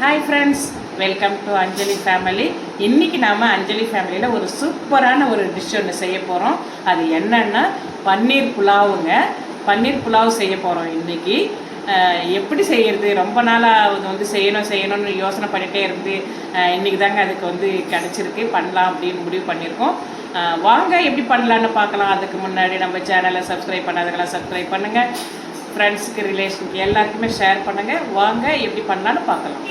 Hi friends, welcome to Anjali family. இன்றைக்கி நாம் அஞ்சலி ஃபேமிலியில் ஒரு சூப்பரான ஒரு டிஷ் ஒன்று செய்ய போகிறோம். அது என்னென்னா பன்னீர் புலாவுங்க. பன்னீர் புலாவ் செய்ய போகிறோம் இன்றைக்கி. எப்படி செய்கிறது, ரொம்ப நாளாக அது வந்து செய்யணும்னு யோசனை பண்ணிகிட்டே இருந்து இன்றைக்கி தாங்க அதுக்கு வந்து கிடச்சிருக்கு, பண்ணலாம் அப்படின்னு முடிவு பண்ணியிருக்கோம். வாங்க எப்படி பண்ணலான்னு பார்க்கலாம். அதுக்கு முன்னாடி நம்ம சேனலை சப்ஸ்கிரைப் பண்ணாதவங்களாம் சப்ஸ்கிரைப் பண்ணுங்கள். ஃப்ரெண்ட்ஸுக்கு, ரிலேஷனுக்கு எல்லாருக்குமே ஷேர் பண்ணுங்கள். வாங்க எப்படி பண்ணலான்னு பார்க்கலாம்.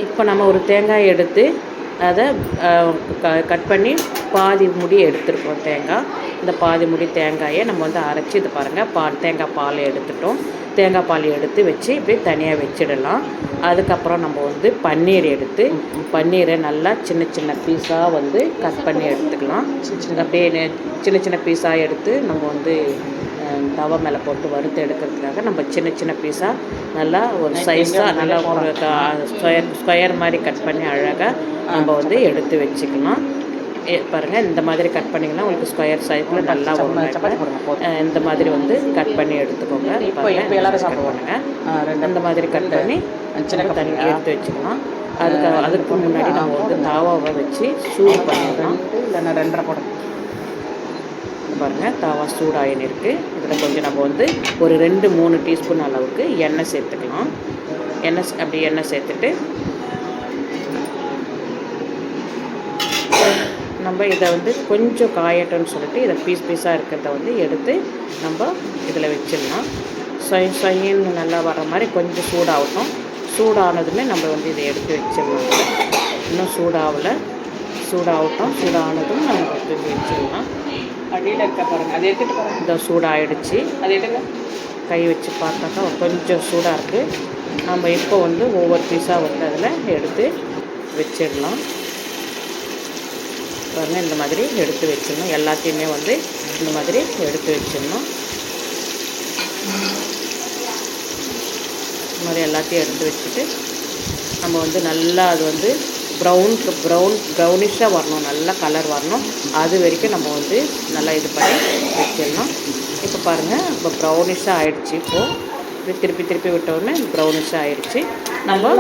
இப்போ நம்ம ஒரு தேங்காய் எடுத்து அதை கட் பண்ணி பாதி முடி எடுத்துருக்கோம். இந்த பாதி முடி தேங்காயை நம்ம வந்து அரைச்சி இது பாருங்கள், தேங்காய் பால் எடுத்துட்டோம். தேங்காய் பால் எடுத்து வச்சு இப்படி தனியாக வச்சிடலாம். அதுக்கப்புறம் நம்ம வந்து பன்னீரை நல்லா சின்ன சின்ன பீஸாக வந்து கட் பண்ணி எடுத்துக்கலாம். அப்படியே சின்ன சின்ன பீஸாக எடுத்து நம்ம வந்து தவா மேலே போட்டு வறுத்து எடுக்கிறதுக்காக நம்ம சின்ன சின்ன பீஸாக நல்லா ஒரு சைஸாக நல்லா ஒரு ஸ்கொயர் மாதிரி கட் பண்ணி அழகாக நம்ம வந்து எடுத்து வச்சுக்கலாம். பாருங்கள், இந்த மாதிரி கட் பண்ணிங்கன்னா உங்களுக்கு ஸ்கொயர் சைஸில் நல்லா வரும். இந்த மாதிரி வந்து கட் பண்ணி எடுத்துக்கோங்க. இப்போ எல்லாரும் சாப்பிடுவாங்க. இந்த மாதிரி கட் பண்ணி தண்ணி எடுத்து வச்சுக்கலாம். அதுக்கு முன்னாடி நம்ம வந்து தாவாவை வச்சு சூடு பண்ணிடலாம். இல்லைன்னா 2.5 போடணும். பாருங்கள், தாவா சூடாயின்னு இருக்குது. இதில் கொஞ்சம் நம்ம வந்து ஒரு 2-3 டீஸ்பூன் அளவுக்கு எண்ணெய் சேர்த்துக்கலாம். எண்ணெய் சேர்த்துட்டு நம்ம இதை வந்து கொஞ்சம் காயட்டோன்னு சொல்லிட்டு இதை பீஸாக இருக்கிறத வந்து எடுத்து நம்ம இதில் வச்சிடலாம். சொயின்னு நல்லா வர மாதிரி கொஞ்சம் சூடாகட்டும். சூடானதுமே நம்ம வந்து இதை எடுத்து வச்சிடலாம். இன்னும் சூடாகட்டும். சூடானதும் நம்ம எடுத்து வச்சிடலாம். அடியில் இருக்க பாருங்கள், அதை எடுத்துகிட்டு பாருங்கள். இந்த சூடாகிடுச்சு. அதை எடுங்க. கை வச்சு பார்த்தாக்கா கொஞ்சம் சூடாக இருக்குது. நம்ம இப்போ வந்து ஒவ்வொரு பீஸாக வந்து அதில் எடுத்து வச்சிடலாம். பாருங்கள், இந்த மாதிரி எடுத்து வச்சிடணும். எல்லாத்தையுமே வந்து இந்த மாதிரி எடுத்து வச்சிடணும். இந்த மாதிரி எல்லாத்தையும் எடுத்து வச்சுட்டு நம்ம வந்து நல்லா அது வந்து ப்ரௌனிஷாக வரணும், நல்லா கலர் வரணும். அது வரைக்கும் நம்ம வந்து நல்லா இது பண்ணி வச்சிடணும். இப்போ பாருங்கள், இப்போ ப்ரௌனிஷாக ஆகிடுச்சு. இப்போது திருப்பி விட்டோடனே ப்ரௌனிஷாக ஆகிடுச்சு. நம்ம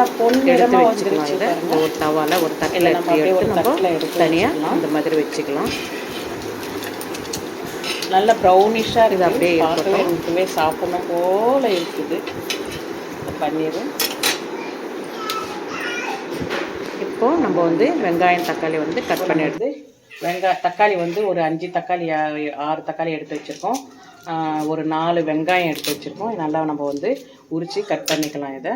எடுத்து வச்சுக்கலாம். இதை ஒரு தவாவில் ஒரு தட்டில் எடுத்து நம்ம தனியாக இந்த மாதிரி வச்சுக்கலாம். நல்லா ப்ரௌனிஷாக இருக்குது. அப்படியே இருக்கவே சாப்பிடணும் போல் இருக்குது பன்னீர். இப்போது நம்ம வந்து வெங்காயம் தக்காளி வந்து கட் பண்ணி எடுத்து தக்காளி வந்து ஒரு 6 தக்காளி எடுத்து வச்சுருக்கோம். ஒரு 4 வெங்காயம் எடுத்து வச்சுருக்கோம். நல்லா நம்ம வந்து உரித்து கட் பண்ணிக்கலாம். இதை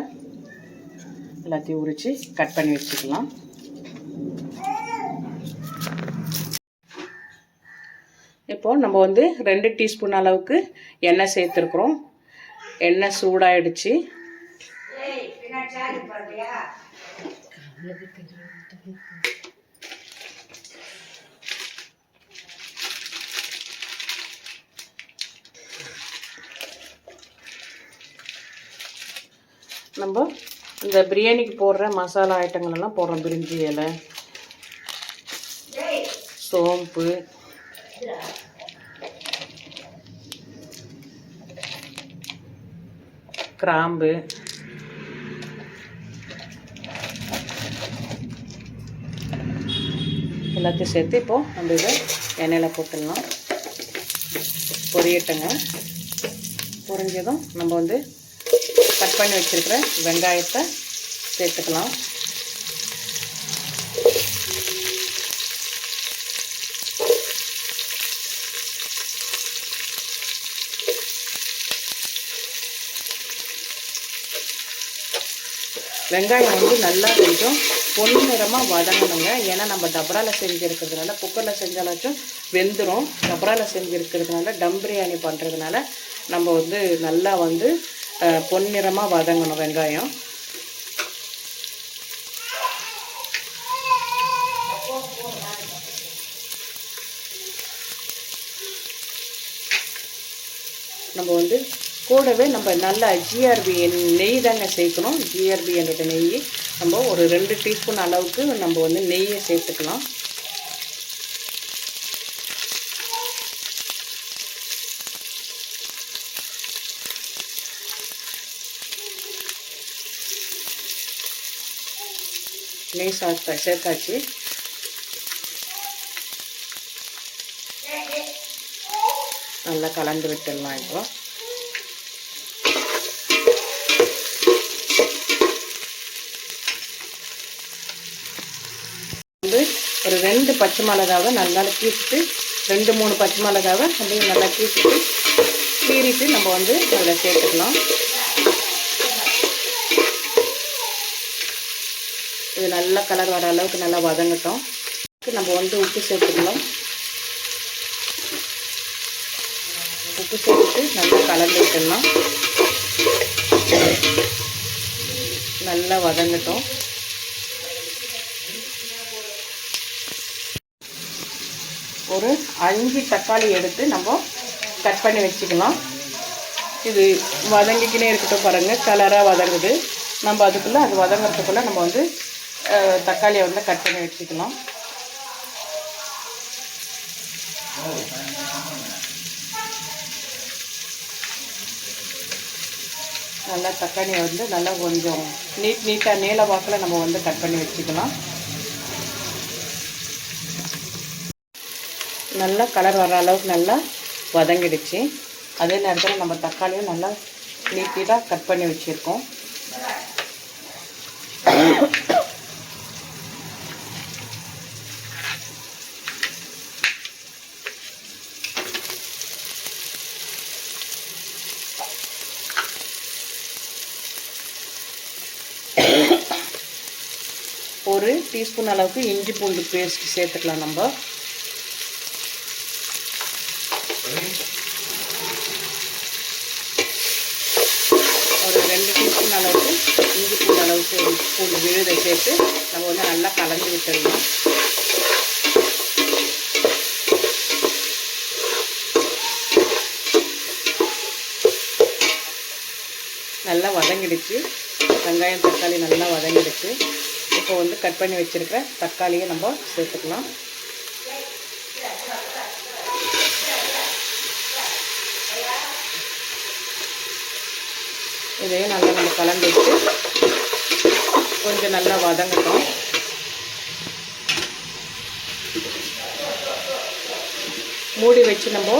எல்லாத்தையும் உரித்து கட் பண்ணி வச்சுக்கலாம். இப்போது நம்ம வந்து 2 டீஸ்பூன் அளவுக்கு எண்ணெய் சேர்த்துருக்குறோம். எண்ணெய் சூடாயிடுச்சு. நம்ம இந்த பிரியாணிக்கு போடுற மசாலா ஐட்டங்கள் எல்லாம் போடுறோம். பிரிஞ்சி இலை, சோம்பு, கிராம்பு, எல்லாத்தையும் சேர்த்து இப்போது நம்ம இதை எண்ணெயில் போட்டுடலாம். பொரியட்டுங்க. பொரிஞ்சதும் நம்ம வந்து கட் பண்ணி வச்சுருக்கிற வெங்காயத்தை சேர்த்துக்கலாம். வெங்காயம் வந்து நல்லா கொஞ்சம் பொன்னிறமாக வதங்கணுங்க. ஏன்னா நம்ம டபராவில் செஞ்சுருக்கிறதுனால, குக்கரில் செஞ்சாலாச்சும் வெந்துடும். டபராவில் செஞ்சுருக்கிறதுனால, டம் பிரியாணி பண்ணுறதுனால நம்ம வந்து நல்லா வந்து பொன்னிறமாக வதங்கணும் வெங்காயம். நம்ம வந்து கூடவே நம்ம நல்லா ஜிஆர்பி நெய் தாங்க சேர்க்கணும். ஜிஆர்பி என்ற நெய் நம்ம ஒரு 2 டீஸ்பூன் அளவுக்கு நம்ம வந்து நெய்யை சேர்த்துக்கலாம். நெய் சேர்த்தாச்சு. நல்லா கலந்து விட்டுடலாம். இப்போ வந்து ஒரு 2 பச்சை மிளகாவை நல்லா கீறிட்டு 2-3 பச்சை மிளகாவை அப்படியே நல்லா கீறிட்டு நம்ம வந்து அதில் சேர்த்துக்கலாம். இது நல்லா கலர் வர அளவுக்கு நல்லா வதங்கட்டும். நம்ம வந்து உப்பு சேர்த்துக்கலாம். உப்பு சேர்த்துட்டு நல்லா கலந்து விட்டுடலாம். நல்லா வதங்கட்டும். ஒரு 5 தக்காளி எடுத்து நம்ம கட் பண்ணி வச்சுக்கலாம். இது வதங்கிக்கினே இருக்கட்டும். பாருங்கள், கலராக வதங்குது. நம்ம அதுக்குள்ளே அது வதங்கிறதுக்குள்ளே நம்ம வந்து தக்காளியை வந்து கட் பண்ணி வச்சுக்கலாம். நல்லா தக்காளியை வந்து நல்லா கொஞ்சம் நீட்டாக நீல வாக்கில் நம்ம வந்து கட் பண்ணி வச்சுக்கலாம். நல்லா கலர் வர அளவுக்கு நல்லா வதங்கிடுச்சு. அதே நேரத்தில் நம்ம தக்காளியும் நல்லா நீட்டாக கட் பண்ணி வச்சுருக்கோம். ஒரு டீஸ்பூன் அளவுக்கு இஞ்சி பூண்டு பேஸ்ட் சேர்த்துக்கலாம். நம்ம ஒரு 2 டீஸ்பூன் அளவுக்கு இஞ்சி பூண்டு அளவுக்கு பூண்டு விழுதை சேர்த்து நம்ம வந்து நல்லா கலந்து விட்டுடலாம். நல்லா வதங்கிடுச்சு. வெங்காயம் தக்காளி நல்லா வதங்கிடுச்சு. இப்போ வந்து கட் பண்ணி வச்சுருக்கிற தக்காளியை நம்ம சேர்த்துக்கலாம். இதையும் நல்லா நம்ம கலந்து வச்சு கொஞ்சம் நல்லா வதங்கட்டும். மூடி வச்சு நம்ம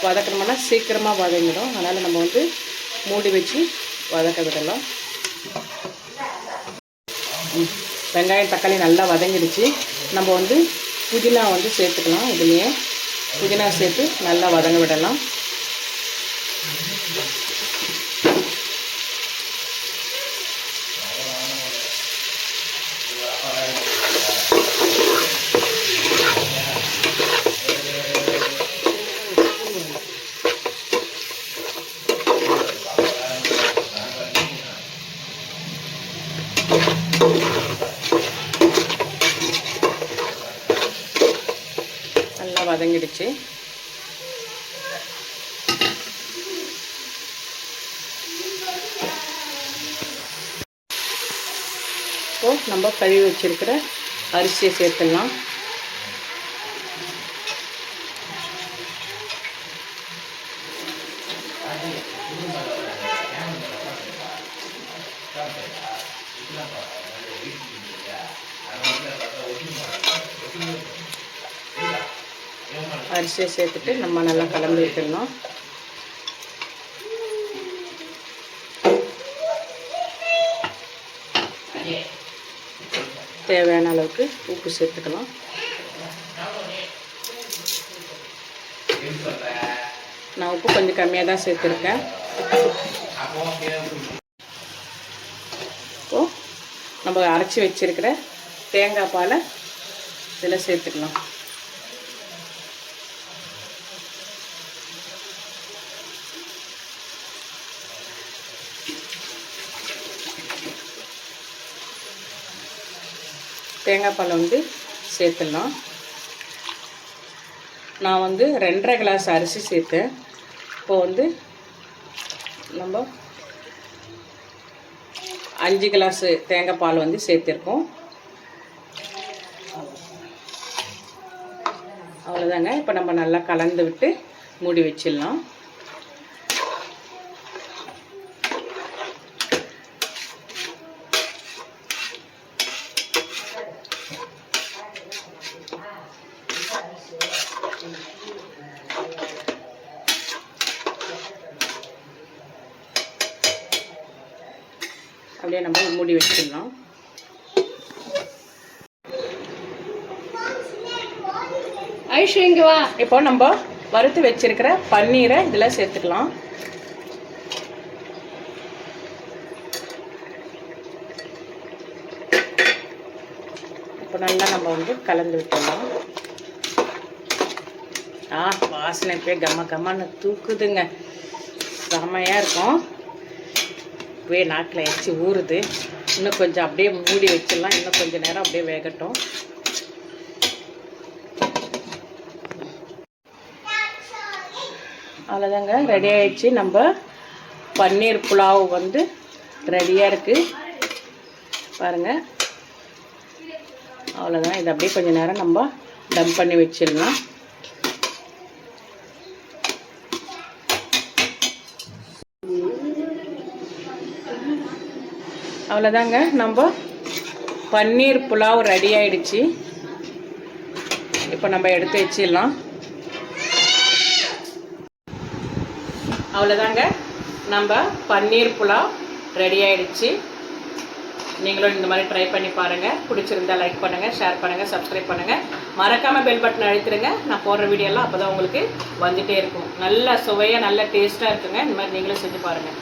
வதக்கணும்னா சீக்கிரமாக வதங்கிடும். அதனால் நம்ம வந்து மூடி வச்சு வதக்க விடலாம். வெங்காயம் தக்காளி நல்லா வதங்கிடுச்சு. நம்ம வந்து புதினா வந்து சேர்த்துக்கலாம். இதுலேயே புதினா சேர்த்து நல்லா வதங்க விடலாம். நல்லா வதங்கிடுச்சு. இப்போ நம்ம கழுவி வச்சிருக்கிற அரிசியை சேர்த்துடலாம். அரிசியை சேர்த்துட்டு நம்ம நல்லா கலந்து விட்டுடலாம். தேவையான அளவுக்கு உப்பு சேர்த்துக்கலாம். நான் உப்பு கொஞ்சம் கம்மியாக தான் சேர்த்துருக்கேன். இப்போது நம்ம அரைச்சி வச்சிருக்கிற தேங்காய் பாலை இதில் சேர்த்துக்கலாம். தேங்காய் பால் வந்து சேர்த்துடலாம். நான் வந்து 2.5 கிளாஸ் அரிசி சேர்த்தேன். இப்போது வந்து நம்ம 5 கிளாஸ் தேங்காய் பால் வந்து சேர்த்துருக்கோம். அவ்வளோதாங்க. இப்போ நம்ம நல்லா கலந்து விட்டு மூடி வச்சிடலாம். அப்படியே நம்ம மூடி வச்சிடலாம். ஐஷு இங்கே வா. இப்போ நம்ம வறுத்து வச்சிருக்கிற பன்னீரை இதில் சேர்த்துக்கலாம். இப்போ நல்லா நம்ம வந்து கலந்து விட்டுடலாம். வாசனை போய் கம்மன்னு தூக்குதுங்க, செம்மையாக இருக்கும். இப்போயே நாக்கில் எச்சி ஊறுது. இன்னும் கொஞ்சம் அப்படியே மூடி வச்சிடலாம். இன்னும் கொஞ்சம் நேரம் அப்படியே வேகட்டும். அவ்வளோதாங்க, ரெடி ஆகிடுச்சு. நம்ம பன்னீர் புலாவ் வந்து ரெடியாக இருக்குது பாருங்கள். அவ்வளோதான். இது அப்படியே கொஞ்சம் நேரம் நம்ம டம் பண்ணி வச்சிடலாம். அவ்வளோதாங்க, நம்ம பன்னீர் புலாவ் ரெடி ஆகிடுச்சு. இப்போ நம்ம எடுத்து வச்சிடலாம். அவ்வளோதாங்க, நம்ம பன்னீர் புலாவ் ரெடி ஆகிடுச்சு. நீங்களும் இந்த மாதிரி ட்ரை பண்ணி பாருங்கள். பிடிச்சிருந்தா லைக் பண்ணுங்கள், ஷேர் பண்ணுங்கள், சப்ஸ்கிரைப் பண்ணுங்கள். மறக்காமல் பெல் பட்டன் அழுத்திடுங்க. நான் போடுற வீடியோலாம் அப்போ தான் உங்களுக்கு வந்துகிட்டே இருக்கும். நல்ல சுவையாக நல்ல டேஸ்ட்டாக இருக்குங்க. இந்த மாதிரி நீங்களும் செஞ்சு பாருங்கள்.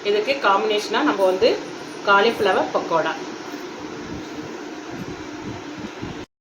இதுக்கு காம்பினேஷனாக நம்ம வந்து காலிஃப்ளவர் பக்கோடா